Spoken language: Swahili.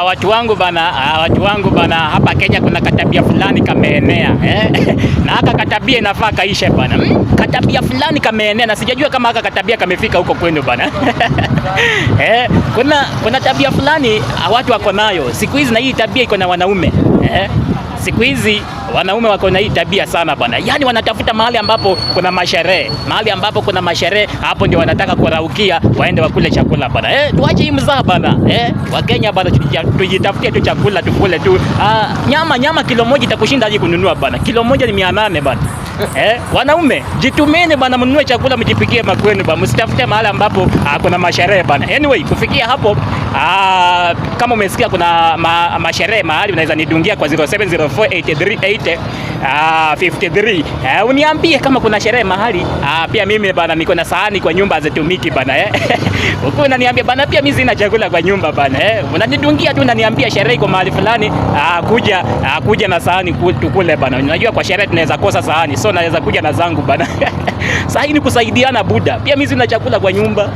Watu wangu bana, hapa Kenya kuna katabia fulani kameenea na haka katabia inafaa kaishe bana. Katabia fulani kameenea na sijajua kama haka katabia kamefika huko kwenu bana. Kuna tabia fulani watu wako nayo siku hizi, na hii tabia iko na wanaume siku hizi wanaume wako na hii tabia sana bana. Yaani wanatafuta mahali ambapo kuna masherehe, hapo ndio wanataka kuraukia waende wakule chakula bana. Tuache hii mzaha bana. Wakenya bana, tujitafutie tu chakula tukule tu. Nyama kilo moja itakushinda hadi kununua bana. Kilo moja ni 800 bana. Wanaume jitumeni bana, mnunue chakula mjipikie makwenu bana. Msitafute mahali ambapo kuna masherehe bana. Anyway, kufikia hapo kama umesikia kuna masherehe mahali, unaweza nidungia kwa 0704838053. Uniambie kama kuna sherehe mahali. Pia mimi bana niko na sahani kwa nyumba hazitumiki bana. Huko unaniambia bana, pia mimi sina chakula kwa nyumba bana. Unanidungia tu, unaniambia sherehe iko mahali fulani, kuja na sahani tukule bana. Unajua kwa sherehe tunaweza kosa sahani, so naweza kuja na zangu bana. Sahani kusaidiana buda. Pia mimi sina chakula kwa nyumba.